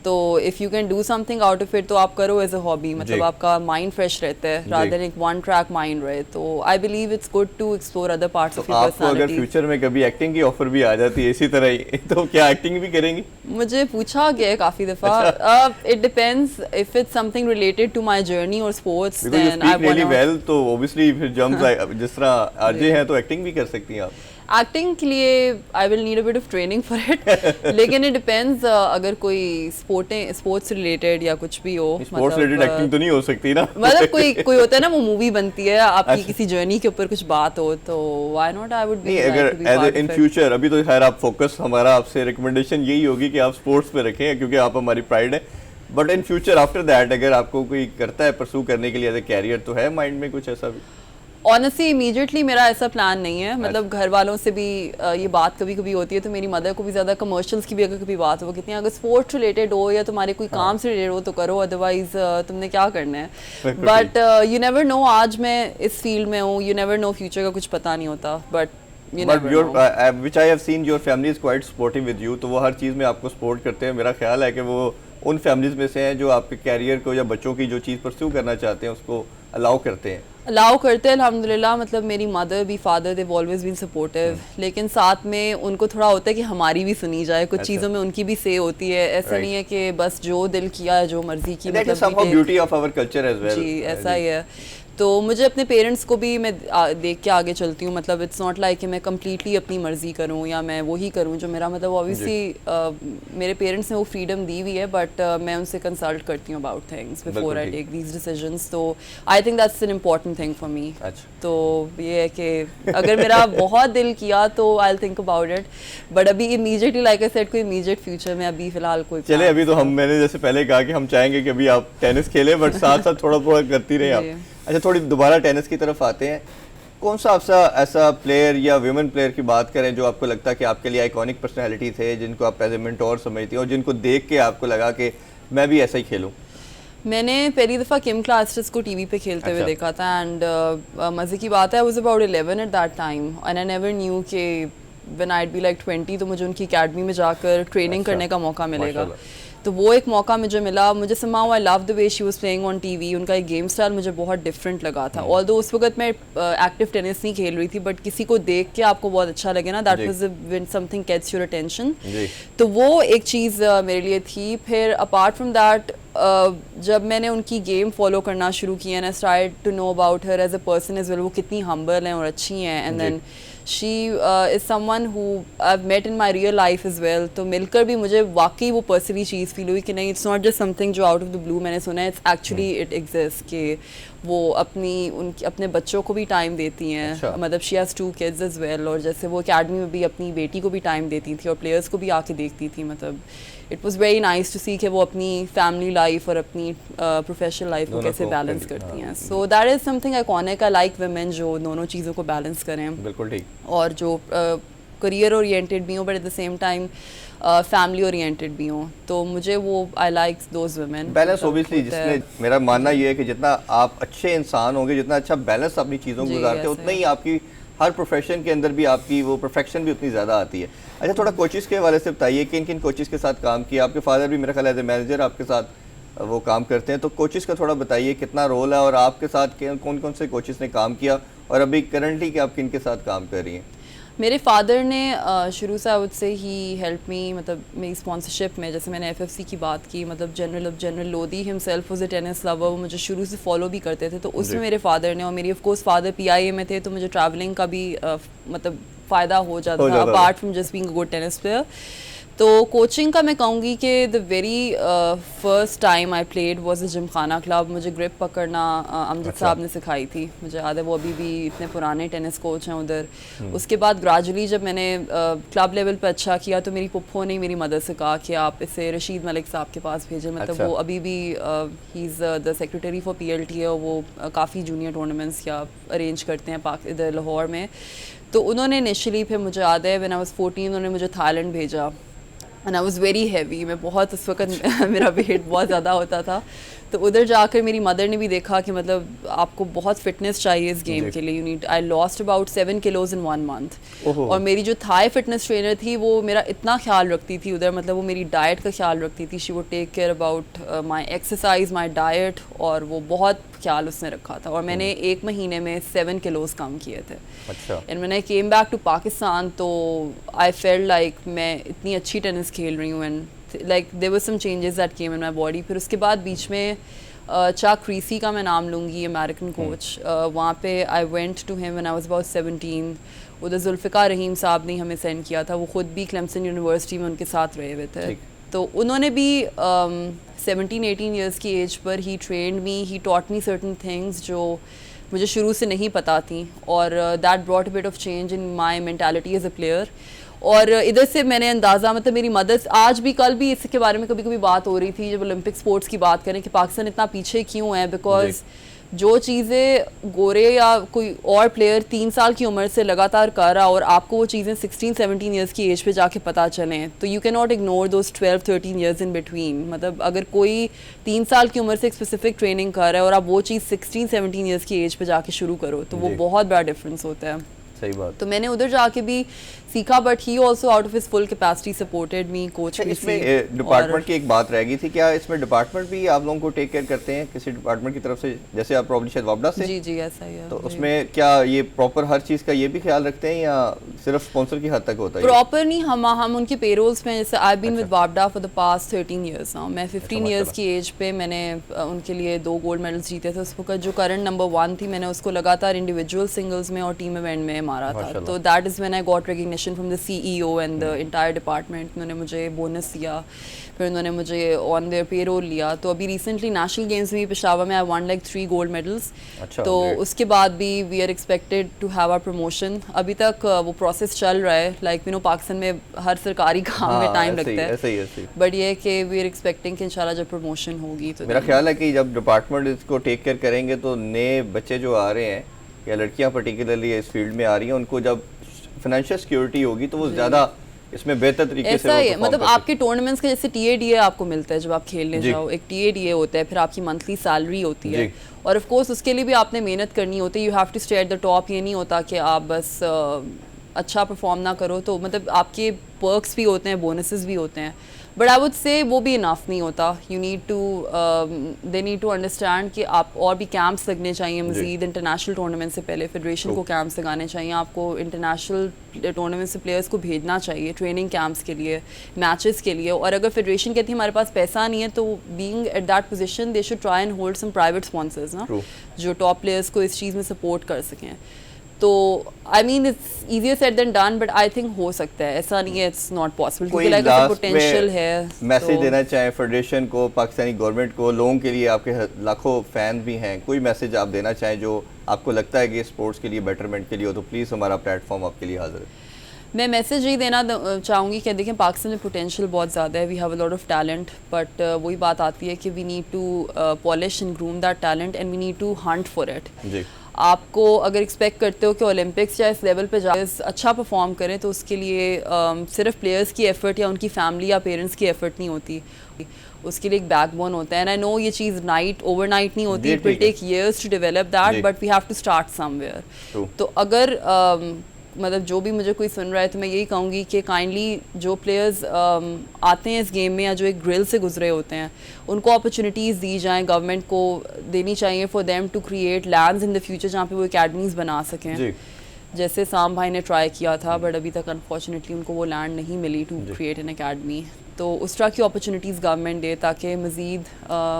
तो if you can do something out of it, तो आप करो एज अ हॉबी, मतलब आपका माइंड फ्रेश रहता है रादर देन एक वन ट्रैक माइंड रहे। तो I believe it's good to explore other parts of your personality. अगर फ्यूचर में कभी एक्टिंग की ऑफर भी आ जाती है इसी तरह ही, तो क्या एक्टिंग भी करेंगी? मुझे पूछा गया है काफ़ी दफ़ा। It depends if it's something related to my journey और sports, then I want to well, तो ऑब्वियसली फिर जंप जिस तरह आरजे हैं तो एक्टिंग भी कर सकती हैं आप। एक्टिंग के लिए I will need a bit of training for it, लेकिन इट डिपेंड्स, अगर कोई स्पोर्ट्स रिलेटेड या कुछ भी हो, स्पोर्ट्स रिलेटेड एक्टिंग तो नहीं हो सकती ना, मतलब कोई होता है ना, वो मूवी बनती है आपकी किसी जर्नी के ऊपर कुछ बात हो, तो why not, I would be अगर इन फ्यूचर। अभी तो खैर आप फोकस, हमारा आपसे रिकमेंडेशन यही होगी कि आप स्पोर्ट्स पे रखें, क्योंकि आप हमारी प्राइड है। But in future after that अगर आपको कोई करता है परसू करने के लिए एज ए कैरियर, तो है माइंड में कुछ ऐसा भी? ऑनेस्टली इमीडिएटली मेरा ऐसा प्लान नहीं है, मतलब घर वालों से भी ये बात कभी कभी होती है, तो मेरी मदर को भी ज़्यादा कमर्शियल्स की भी अगर कभी बात हो, कितनी अगर स्पोर्ट्स रिलेटेड हो या तुम्हारे कोई काम से रिलेटेड हो तो करो, अदरवाइज तुमने क्या करना है। बट यू नेवर नो, आज मैं इस फील्ड में हूँ, यू नेवर नो, फ्यूचर का कुछ पता नहीं होता, but which I have seen your family is quite supportive with you, तो वो हर चीज़ में आपको सपोर्ट करते हैं। मेरा ख्याल है कि वो उन फैमिलीज में से हैं जो आपके कैरियर को या बच्चों की जो चीज़ परस्यू करना चाहते हैं उसको अलाउ करते हैं। अल्हम्दुलिल्लाह, मतलब मेरी मदर भी, father, they always been supportive, लेकिन साथ में उनको थोड़ा होता है कि हमारी भी सुनी जाए, कुछ चीज़ों में उनकी भी से होती है, ऐसा नहीं है कि बस जो दिल किया है, जो मर्जी की, मतलब beauty of our culture as well. जी, ऐसा ही है। तो मुझे अपने पेरेंट्स को भी मैं देख के आगे चलती हूँ, मतलब इट्स नॉट लाइक कि मैं कम्प्लीटली अपनी मर्जी करूँ या मैं वही करूँ जो मेरा, मतलब ऑब्वियसली मेरे पेरेंट्स ने वो फ्रीडम दी हुई है, बट मैं उनसे कंसल्ट करती हूँ about things before I take these decisions. तो I think that's an important thing for me. तो ये है कि अगर मेरा बहुत दिल किया तो I will think about it, but अभी इमीडिएटली, लाइक आई सेड, कोई इमीडिएट फ्यूचर में अभी फिलहाल कोई चले। अभी तो मैंने जैसे पहले कहा कि हम चाहेंगे कि अभी आप टेनिस खेलें, बट साथ साथ थोड़ा थोड़ा करती रहे आप। अच्छा, थोड़ी दोबारा टेनिस की तरफ आते हैं। कौन सा आपसा ऐसा प्लेयर या वुमेन प्लेयर की बात करें जो आपको लगता है कि आपके लिए आइकॉनिक पर्सनैलिटी थे, जिनको आप एज ए मेंटोर समझती हैं और जिनको देख के आपको लगा कि मैं भी ऐसा ही खेलूँ? मैंने पहली दफ़ा किम क्लास्टर्स को टीवी पे खेलते हुए देखा था एंड मज़े की बात है, आई was about 11 at that time and I never knew कि व्हेन आईड बी लाइक 20 तो मुझे उनकी एकेडमी में जाकर ट्रेनिंग करने का मौका मिलेगा। तो वो एक मौका मुझे मिला। मुझे somehow I love the way she was playing on TV. उनका एक गेम स्टाइल मुझे बहुत डिफरेंट लगा था। ऑल्दो उस वक्त मैं एक्टिव टेनिस नहीं खेल रही थी, बट किसी को देख के आपको बहुत अच्छा लगे ना, that was when something gets your attention. तो वो एक चीज़ मेरे लिए थी। फिर अपार्ट फ्रॉम दैट जब मैंने उनकी गेम फॉलो करना शुरू किया and I started to know about her as a person as well, वो कितनी हम्बल हैं और अच्छी हैं। And then she is someone who I have met in my real life is well. तो मिलकर भी मुझे वाकई वो पर्सनली चीज़ फील हुई कि नहीं, इट्स नॉट जस्ट समथिंग जो आउट ऑफ द ब्लू मैंने सुना है, इट्स एक्चुअली इट एग्जिस्ट कि वो अपने बच्चों को भी टाइम देती हैं। अच्छा। मतलब she has 2 kids as well, और जैसे वो एकेडमी में भी अपनी बेटी को भी टाइम देती थी और प्लेयर्स को भी आके देखती थी। मतलब it was very nice to see कि वो अपनी फैमिली लाइफ और अपनी प्रोफेशनल लाइफ को कैसे बैलेंस करती हैं। So that is something iconic. I like women जो दोनों चीज़ों को बैलेंस करें, बिल्कुल ठीक, और जो करियर ओरिएंटेड भी हों but at the same time family oriented भी हों। तो मुझे वो I like those women balance obviously, जिसमें मेरा मानना ये है कि जितना आप अच्छे इंसान होंगे, जितना अच्छा बैलेंस अपनी चीज़ों को गुजारते हैं, उतना ही आपकी हर प्रोफेशन के अंदर भी आपकी वो परफेक्शन भी उतनी ज़्यादा आती है। अच्छा, थोड़ा कोचेज़ के हवाले से बताइए, किन किन कोचेज़ के साथ काम किया? आपके फादर भी मेरा ख्याल एज ए मैनेजर आपके साथ वो काम करते हैं, तो कोचेज़ का थोड़ा बताइए कितना रोल है, और आपके साथ कौन कौन से कोचेज़ ने काम किया, और अभी करंटली कि आप किन के साथ काम कर रही हैं? मेरे फादर ने शुरू से आई वुड से ही हेल्प मी, मतलब मेरी स्पॉन्सरशिप में। जैसे मैंने एफएफसी की बात की, मतलब general Lodhi himself was a tennis lover, वो मुझे शुरू से फॉलो भी करते थे। तो उसमें मेरे फादर ने, और मेरी ऑफ कोर्स फादर पीआईए में थे, तो मुझे ट्रैवलिंग का भी मतलब फ़ायदा हो जाता था apart from just being a good tennis player. तो कोचिंग का मैं कहूँगी कि the very first time I played was a Gymkhana club. मुझे ग्रिप पकड़ना अमजद साहब ने सिखाई थी, मुझे याद है, वो अभी भी इतने पुराने टेनिस कोच हैं उधर। उसके बाद ग्रेजुअली जब मैंने क्लब लेवल पे अच्छा किया, तो मेरी पुप्पो ने मेरी मदद से कहा कि आप इसे रशीद मलिक साहब के पास भेजें। मतलब वो अभी भी he is the secretary for PLT है, और वो काफ़ी जूनियर टूर्नामेंट्स या अरेंज करते हैं इधर लाहौर में। तो उन्होंने इनिशियली, फिर मुझे याद है व्हेन आई वाज 14 उन्होंने मुझे थाईलैंड भेजा and I was very heavy. मैं बहुत उस वक्त मेरा वेट बहुत ज़्यादा होता था। तो उधर जाकर मेरी मदर ने भी देखा कि मतलब आपको बहुत फिटनेस चाहिए इस गेम के लिए। You need, I lost about 7 kilos in 1 month. और मेरी जो थाई फिटनेस ट्रेनर थी, वो मेरा इतना ख्याल रखती थी उधर, मतलब वो मेरी डाइट का ख्याल रखती थी। She would take care about my exercise, my diet, और वो बहुत ख्याल उसने रखा था। और मैंने 1 महीने में 7 किलोज कम किए थे। अच्छा। And when I came back to Pakistan, तो आई फेल्ट लाइक मैं इतनी अच्छी टेनिस खेल रही हूँ, and like there were some changes that came in my body. फिर उसके बाद बीच में चाक क्रीसी का मैं नाम लूँगी, अमेरिकन कोच, वहाँ पे I went to him when I was about 17। उधर जुल्फ़िकार रहीम साहब ने हमें सेंड किया था, वो ख़ुद भी क्लेमसन यूनिवर्सिटी में उनके साथ रहे हुए थे। तो उन्होंने भी 17-18 ईयर्स की एज पर he trained me, he taught me certain things जो मुझे शुरू से नहीं पता थी, और that brought a bit of change in my mentality as a player. और इधर से मैंने अंदाज़ा, मतलब मेरी मदद, आज भी कल भी इसके बारे में कभी कभी बात हो रही थी जब ओलंपिक स्पोर्ट्स की बात करें कि पाकिस्तान इतना पीछे क्यों है, बिकॉज जो चीज़ें गोरे या कोई और प्लेयर 3 साल की उम्र से लगातार कर रहा, और आपको वो चीज़ें 16-17 ईयर्स की एज पे जाके पता चलें, तो you can not ignore those 12-13 years in between. मतलब अगर कोई 3 साल की उम्र से एक स्पेसिफिक ट्रेनिंग कर रहा है और आप वो चीज़ 16-17 ईयर्स की एज पे जाके शुरू करो, तो वो बहुत बड़ा डिफरेंस होता है। सही बात। तो मैंने उधर जाके भी सीखा, but he also out of his full capacity supported me, coach भी। इसमें डिपार्टमेंट की एक बात रह गई थी, क्या इसमें डिपार्टमेंट भी आप लोगों को टेक केयर करते हैं किसी डिपार्टमेंट की तरफ से, जैसे आप प्रॉब्लम शायद वापडा से? जी जी, ऐसा ही है। तो उसमें क्या ये प्रॉपर हर चीज़ का ये भी ख्याल रखते हैं, या सिर्फ स्पॉन्सर की हद तक होता है? प्रॉपर नहीं, हम उनके पेरोल्स में, जैसे आई बीन विद वापडा for the past 13 years now. मैं 15 ईयर्स की एज पे मैंने उनके लिए 2 गोल्ड मेडल्स जीते थे। उस वक्त जो करंट नंबर 1 थी, मैंने उसको लगातार इंडिविजुअल सिंगल्स में और टीम इवेंट में मारा था। तो that is when I got recognition from the CEO and the entire department. उन्होंने मुझे बोनस दिया, फिर उन्होंने मुझे ऑन देयर पेरोल लिया। तो अभी रिसेंटली नेशनल गेम्स में पेशावर में I won like 3 gold medals. तो उसके बाद भी we are expected to have our promotion. अभी तक वो प्रोसेस चल रहा है, लाइक यू नो पाकिस्तान में हर सरकारी काम में टाइम लगता है, ऐसे ही। बट ये है कि वी आर एक्सपेक्टिंग कि इंशाल्लाह जब प्रमोशन होगी, तो मेरा ख्याल है कि जब डिपार्टमेंट इसको टेक केयर करेंगे, तो नए बच्चे जो आ रहे हैं या लड़कियां पर्टिकुलरली इस फील्ड में आ रही हैं, उनको जब फाइनेंशियल सिक्योरिटी होगी तो वो ज़्यादा इसमें बेहतर तरीके से ऐसा ही है, perform मतलब कर आपके टूर्नामेंट्स के जैसे TADA आपको मिलता है जब आप खेलने जी। जाओ, एक TADA होता है, फिर आपकी मंथली सैलरी होती है जी। और ऑफ कोर्स उसके लिए भी आपने मेहनत करनी होती है। You have to stay at the top. ये नहीं होता कि आप बस अच्छा परफॉर्म ना करो तो मतलब आपके पर्क्स भी होते हैं, बोनसेस भी होते हैं, बट आई वुड से वो भी इनफ नहीं होता। You need to they need to understand कि आप और भी कैंप्स लगने चाहिए मज़ीद। इंटरनेशनल टूर्नामेंट से पहले फेडरेशन को कैंप्स लगाने चाहिए, आपको इंटरनेशनल टूर्नामेंट से प्लेयर्स को भेजना चाहिए ट्रेनिंग कैंप्स के लिए, मैचेस के लिए। और अगर फेडरेशन कहती है हमारे पास पैसा नहीं है, तो being at that position they should try and hold some private sponsors ना, जो टॉप प्लेयर्स को इस चीज़ में सपोर्ट कर सकें। तो I mean it's easier said than done, but I think हो सकता है, ऐसा नहीं है इट्स नॉट पॉसिबल, क्योंकि लाइक पोटेंशियल है। मैसेज देना चाहें फेडरेशन को, पाकिस्तानी गवर्नमेंट को, लोगों के लिए, आपके लाखों फैन भी हैं, कोई मैसेज आप देना चाहें जो आपको लगता है कि स्पोर्ट्स के लिए बेटरमेंट के लिए हो, तो प्लीज़ हमारा प्लेटफॉर्म आपके लिए हाजिर है। मैं मैसेज यही देना चाहूँगी कि देखें पाकिस्तान में पोटेंशियल बहुत ज़्यादा है, we have a lot of talent, but वही बात आती है कि we need to polish and groom that talent and we need to hunt for it. जी। आपको अगर एक्सपेक्ट करते हो कि ओलंपिक्स या इस लेवल पे जाकर अच्छा परफॉर्म करें, तो उसके लिए सिर्फ प्लेयर्स की एफर्ट या उनकी फैमिली या पेरेंट्स की एफर्ट नहीं होती, उसके लिए एक बैकबोन होता है। एंड आई नो ये चीज़ ओवरनाइट नहीं होती, it will take years to develop that, but we have to start somewhere. तो अगर मतलब जो भी मुझे कोई सुन रहा है, तो मैं यही कहूँगी कि काइंडली जो प्लेयर्स आते हैं इस गेम में या जो एक ग्रिल से गुजरे होते हैं, उनको अपॉर्चुनिटीज़ दी जाएं, गवर्नमेंट को देनी चाहिए for them to create lands in the future जहाँ पे वो एकेडमीज़ बना सकें। जैसे साम भाई ने ट्राई किया था, बट अभी तक अनफॉर्चुनेटली उनको वो लैंड नहीं मिली टू क्रिएट एन एकेडमी। तो उस तरह की अपॉर्चुनिटीज़ गवर्नमेंट दे, ताकि मज़ीद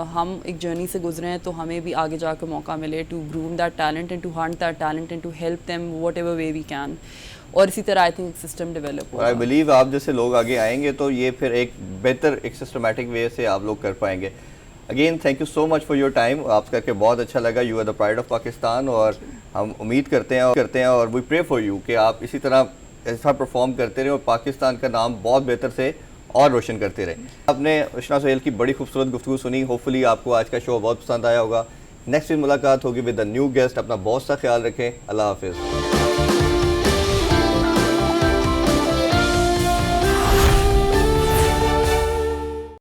हम एक जर्नी से गुजरे हैं तो हमें भी आगे जाकर मौका मिले to groom that talent and to hunt that talent and to help them whatever way we can. और इसी तरह आई थिंक सिस्टम डेवलप होगा। आई बिलीव आप जैसे लोग आगे आएंगे तो ये फिर एक बेहतर एक सिस्टमेटिक वे से आप लोग कर पाएंगे। Again thank you so much for your time, आपसे करके बहुत अच्छा लगा। You are the pride of Pakistan, और हम उम्मीद करते हैं और वी प्रे फॉर यू कि आप इसी तरह ऐसा परफॉर्म करते रहें और पाकिस्तान का नाम बहुत बेहतर से और रोशन करते रहें। आपने उशना सोहेल की बड़ी खूबसूरत गुफ्तगू सुनी, होपफुली आपको आज का शो बहुत पसंद आया होगा। नेक्स्ट वीक मुलाकात होगी विद द न्यू गेस्ट। अपना बहुत सा ख्याल रखें, अल्लाह हाफिज़।